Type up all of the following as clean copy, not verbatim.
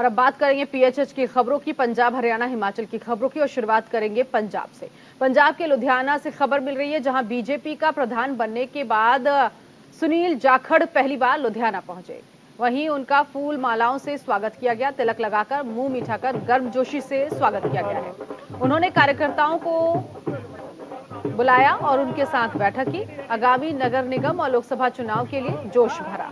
और अब बात करेंगे पीएचएच की खबरों की, पंजाब हरियाणा हिमाचल की खबरों की, और शुरुआत करेंगे पंजाब से। पंजाब के लुधियाना से खबर मिल रही है, जहां बीजेपी का प्रधान बनने के बाद सुनील जाखड़ पहली बार लुधियाना पहुंचे। वहीं उनका फूल मालाओं से स्वागत किया गया, तिलक लगाकर, मुंह मीठाकर गर्मजोशी से स्वागत किया गया है। उन्होंने कार्यकर्ताओं को बुलाया और उनके साथ बैठक की। आगामी नगर निगम और लोकसभा चुनाव के लिए जोश भरा।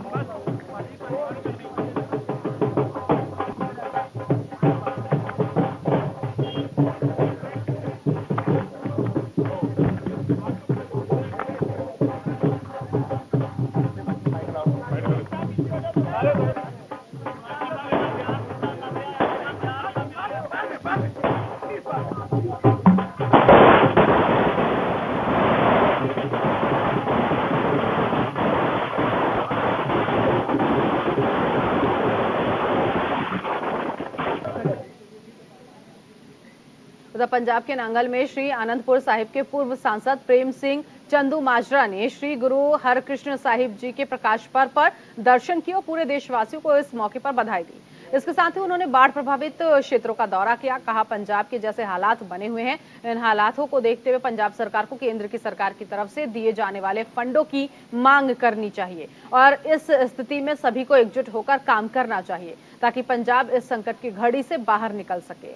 उधर पंजाब के नांगल में श्री आनंदपुर साहिब के पूर्व सांसद प्रेम सिंह चंदू माजरा ने श्री गुरु हरकृष्ण साहिब जी के प्रकाश पर्व पर दर्शन किए और पूरे देशवासियों को इस मौके पर बधाई दी। इसके साथ ही उन्होंने बाढ़ प्रभावित क्षेत्रों का दौरा किया। कहा, पंजाब के जैसे हालात बने हुए हैं, इन हालातों को देखते हुए पंजाब सरकार को केंद्र की सरकार की तरफ से दिए जाने वाले फंडों की मांग करनी चाहिए और इस स्थिति में सभी को एकजुट होकर काम करना चाहिए ताकि पंजाब इस संकट की घड़ी से बाहर निकल सके।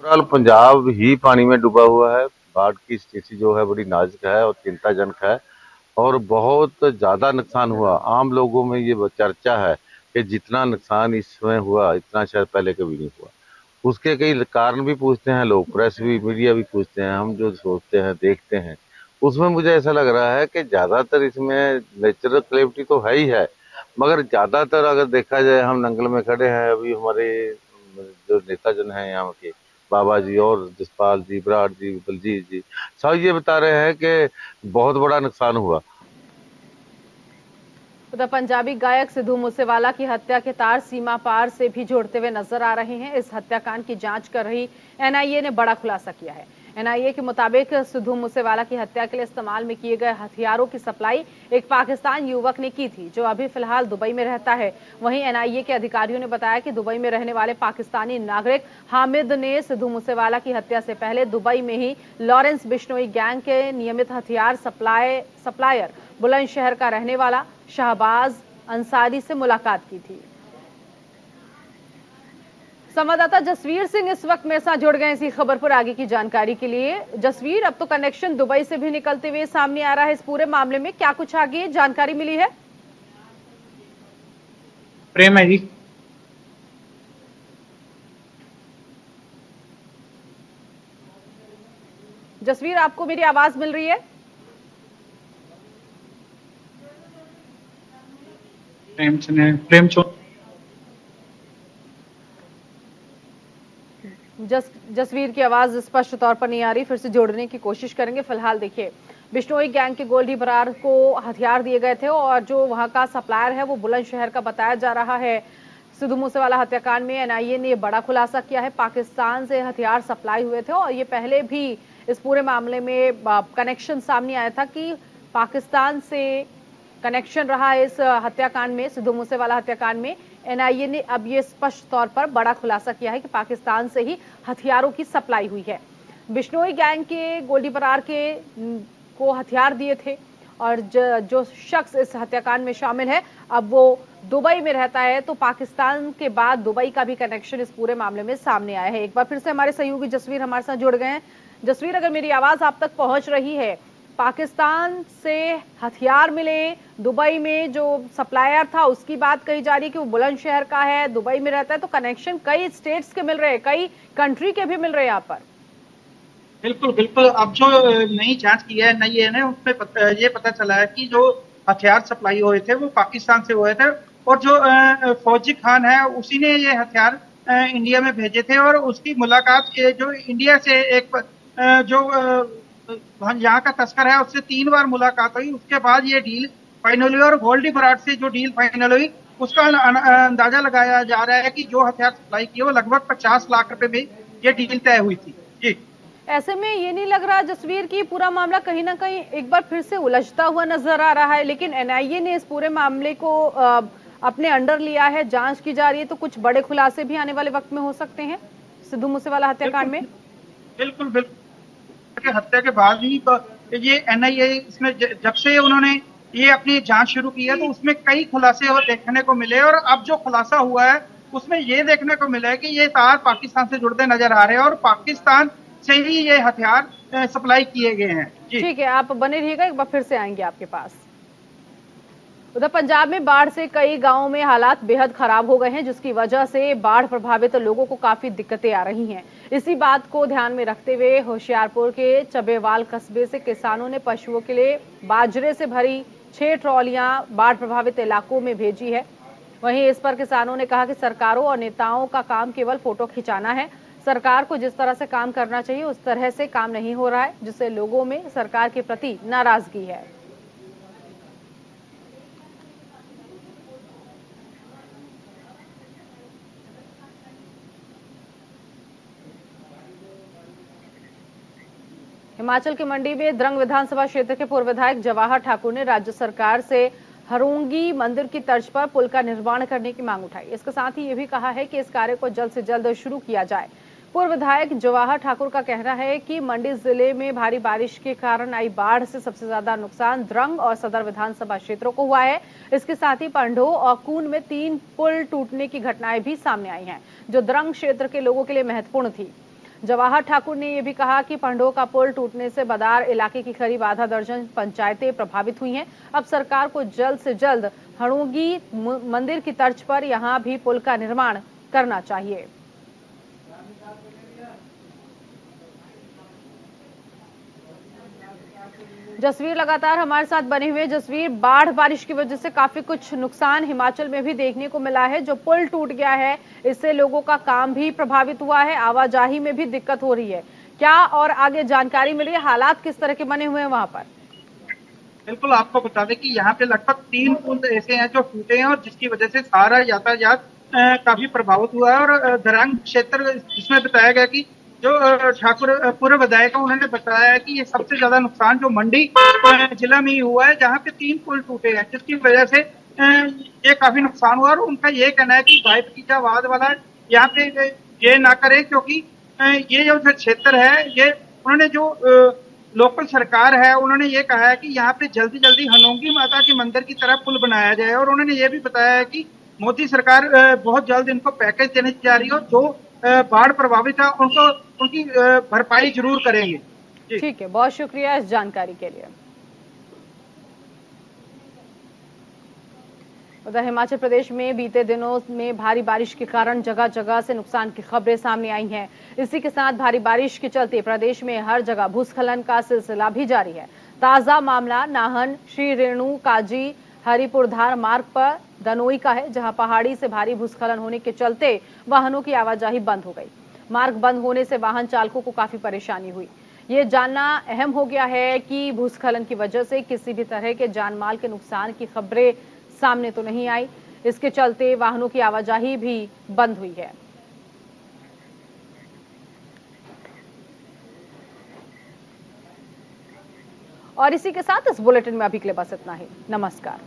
फिलहाल पंजाब ही पानी में डूबा हुआ है। बाढ़ की स्थिति जो है बड़ी नाजुक है और चिंताजनक है और बहुत ज्यादा नुकसान हुआ। आम लोगों में ये चर्चा है कि जितना नुकसान इस समय हुआ इतना शायद पहले कभी नहीं हुआ। उसके कई कारण भी पूछते हैं लोग, प्रेस भी, मीडिया भी पूछते हैं, हम जो सोचते हैं देखते हैं उसमें मुझे ऐसा लग रहा है कि ज्यादातर इसमें नेचुरल कैलेमिटी तो है ही है, मगर ज्यादातर अगर देखा जाए, हम नंगल में खड़े हैं, अभी हमारे जो नेता जन है यहाँ के बाबा जी और जसपाल जी, बराड़ जी, बलजीत जी, सब ये बता रहे हैं कि बहुत बड़ा नुकसान हुआ। उधर पंजाबी गायक सिद्धू मूसेवाला की हत्या के तार सीमा पार से भी जोड़ते हुए नजर आ रहे हैं। इस हत्याकांड की जांच कर रही एनआईए ने बड़ा खुलासा किया है। एनआईए के मुताबिक सिद्धू मूसेवाला की हत्या के लिए इस्तेमाल में किए गए हथियारों की सप्लाई एक पाकिस्तान युवक ने की थी, जो अभी फिलहाल दुबई में रहता है। वहीं एनआईए के अधिकारियों ने बताया कि दुबई में रहने वाले पाकिस्तानी नागरिक हामिद ने सिद्धू मूसेवाला की हत्या से पहले दुबई में ही लॉरेंस बिश्नोई गैंग के नियमित हथियार सप्लायर बुलंदशहर का रहने वाला शहबाज अंसारी से मुलाकात की थी। संवाददाता जसवीर सिंह इस वक्त मेरे साथ जुड़ गए इसी खबर पर आगे की जानकारी के लिए। जसवीर, अब तो कनेक्शन दुबई से भी निकलते हुए सामने आ रहा है। इस पूरे मामले में क्या कुछ आगे जानकारी मिली है? प्रेम है जी। जसवीर, आपको मेरी आवाज मिल रही है? जसवीर की आवाज स्पष्ट तौर पर नहीं आ रही, फिर से जोड़ने की कोशिश करेंगे। फिलहाल देखिए, बिश्नोई गैंग के गोल्डी बरार को हथियार दिए गए थे और जो वहां का सप्लायर है वो बुलंदशहर का बताया जा रहा है। सिद्धू मूसेवाला हत्याकांड में एनआईए ने बड़ा खुलासा किया है। पाकिस्तान से हथियार सप्लाई हुए थे और ये पहले भी इस पूरे मामले में कनेक्शन सामने आया था कि पाकिस्तान से कनेक्शन रहा है इस हत्याकांड में, सिद्धू मूसेवाला हत्याकांड में। एनआईए ने अब ये स्पष्ट तौर पर बड़ा खुलासा किया है कि पाकिस्तान से ही हथियारों की सप्लाई हुई है। बिश्नोई गैंग के गोल्डी बरार के को हथियार दिए थे और जो शख्स इस हत्याकांड में शामिल है अब वो दुबई में रहता है। तो पाकिस्तान के बाद दुबई का भी कनेक्शन इस पूरे मामले में सामने आया है। एक बार फिर से हमारे सहयोगी जसवीर हमारे साथ जुड़ गए हैं। जसवीर, अगर मेरी आवाज आप तक पहुंच रही है, पाकिस्तान से हथियार मिले, दुबई में जो सप्लायर था उसकी बात कही जा रही है कि वो बुलंदशहर का है, दुबई में रहता है, तो कनेक्शन कई स्टेट्स के मिल रहे हैं, कई कंट्री के भी मिल रहे हैं यहाँ पर। बिल्कुल बिल्कुल। अब जो नई जांच की है एनआईए ने, उसमें ये पता चला है कि जो हथियार सप्लाई हुए थे वो पाकिस्तान से हुए थे और जो फौजी खान है उसी ने ये हथियार इंडिया में भेजे थे और उसकी मुलाकात जो इंडिया से एक जो यहाँ का तस्कर है उससे 3 बार मुलाकात हुई। उसके बाद ये डील फाइनल हुई और गोल्डी बरार से जो डील फाइनल हुई उसका अंदाजा लगाया जा रहा है कि जो हथियार सप्लाई किए वो लगभग 50 लाख रुपए में ये डील तय हुई थी। जी ऐसे में ये नहीं लग रहा जसवीर की पूरा मामला कहीं ना कहीं एक बार फिर से उलझता हुआ नजर आ रहा है, लेकिन एनआईए ने इस पूरे मामले को अपने अंडर लिया है, जांच की जा रही है, तो कुछ बड़े खुलासे भी आने वाले वक्त में हो सकते हैं सिद्धू मूसेवाला हत्याकांड में। बिल्कुल बिल्कुल, हत्या के बाद ही ये एनआईए इसमें जब से उन्होंने ये अपनी जांच शुरू की है तो उसमें कई खुलासे और देखने को मिले, और अब जो खुलासा हुआ है उसमें ये देखने को मिला है कि ये तार पाकिस्तान से जुड़ते नजर आ रहे हैं और पाकिस्तान से ही ये हथियार सप्लाई किए गए हैं। ठीक है, आप बने रहिएगा, एक बार फिर से आएंगे आपके पास। उधर पंजाब में बाढ़ से कई गांवों में हालात बेहद खराब हो गए हैं, जिसकी वजह से बाढ़ प्रभावित लोगों को काफी दिक्कतें आ रही हैं। इसी बात को ध्यान में रखते हुए होशियारपुर के चबेवाल कस्बे से किसानों ने पशुओं के लिए बाजरे से भरी 6 ट्रॉलियां बाढ़ प्रभावित इलाकों में भेजी है। वहीं इस पर किसानों ने कहा कि सरकारों और नेताओं का काम केवल फोटो खिंचाना है। सरकार को जिस तरह से काम करना चाहिए उस तरह से काम नहीं हो रहा है, जिससे लोगों में सरकार के प्रति नाराजगी है। हिमाचल के मंडी में द्रंग विधानसभा क्षेत्र के पूर्व विधायक जवाहर ठाकुर ने राज्य सरकार से हरोंगी मंदिर की तर्ज पर पुल का निर्माण करने की मांग उठाई। इसके साथ ही ये भी कहा है कि इस कार्य को जल्द से जल्द शुरू किया जाए। पूर्व विधायक जवाहर ठाकुर का कहना है कि मंडी जिले में भारी बारिश के कारण आई बाढ़ से सबसे ज्यादा नुकसान द्रंग और सदर विधानसभा क्षेत्रों को हुआ है। इसके साथ ही पंडो और कून में 3 पुल टूटने की घटनाएं भी सामने आई हैं, जो द्रंग क्षेत्र के लोगों के लिए महत्वपूर्ण थी। जवाहर ठाकुर ने यह भी कहा कि पंडो का पुल टूटने से बदार इलाके की करीब आधा दर्जन पंचायतें प्रभावित हुई हैं। अब सरकार को जल्द से जल्द हड़ोगी मंदिर की तर्ज पर यहां भी पुल का निर्माण करना चाहिए। जसवीर लगातार हमारे साथ बने हुए। जसवीर, बाढ़ बारिश की वजह से काफी कुछ नुकसान हिमाचल में भी देखने को मिला है। जो पुल टूट गया है इससे लोगों का काम भी प्रभावित हुआ है, आवाजाही में भी दिक्कत हो रही है। क्या और आगे जानकारी मिली है, हालात किस तरह के बने हुए हैं वहां पर? बिल्कुल, आपको बता दें कि यहाँ पे लगभग 3 पुल ऐसे हैं जो टूटे हैं और जिसकी वजह से सारा यातायात काफी प्रभावित हुआ है। और द्रंग क्षेत्र जिसमें बताया गया कि जो ठाकुर पूर्व विधायक उन्होंने बताया कि ये सबसे ज्यादा नुकसान जो मंडी जिला में ही हुआ है, जहाँ पे 3 पुल टूटे हैं, जिसकी वजह से ये काफी नुकसान हुआ। और उनका ये कहना है कि भाई भतीजावाद वाला यहाँ पे ये ना करे, क्योंकि ये जो क्षेत्र है ये उन्होंने जो लोकल सरकार है उन्होंने ये कहा है कि यहाँ पे जल्दी जल्दी हनोंगी माता के मंदिर की तरफ पुल बनाया जाए। और उन्होंने ये भी बताया है कि मोदी सरकार बहुत जल्द इनको पैकेज देने जा रही है और जो बाढ़ प्रभावित है उनको उनकी भरपाई जरूर करेंगे। ठीक है, बहुत शुक्रिया इस जानकारी के लिए। उधर हिमाचल प्रदेश में बीते दिनों में भारी बारिश के कारण जगह जगह से नुकसान की खबरें सामने आई हैं। इसी के साथ भारी बारिश के चलते प्रदेश में हर जगह भूस्खलन का सिलसिला भी जारी है। ताजा मामला नाहन श्री रेणु काजी हरिपुरधार मार्ग पर दनोई का है, जहां पहाड़ी से भारी भूस्खलन होने के चलते वाहनों की आवाजाही बंद हो गई। मार्ग बंद होने से वाहन चालकों को काफी परेशानी हुई। ये जानना अहम हो गया है कि भूस्खलन की वजह से किसी भी तरह के जानमाल के नुकसान की खबरें सामने तो नहीं आई। इसके चलते वाहनों की आवाजाही भी बंद हुई है। और इसी के साथ इस बुलेटिन में अभी के लिए बस इतना ही। नमस्कार।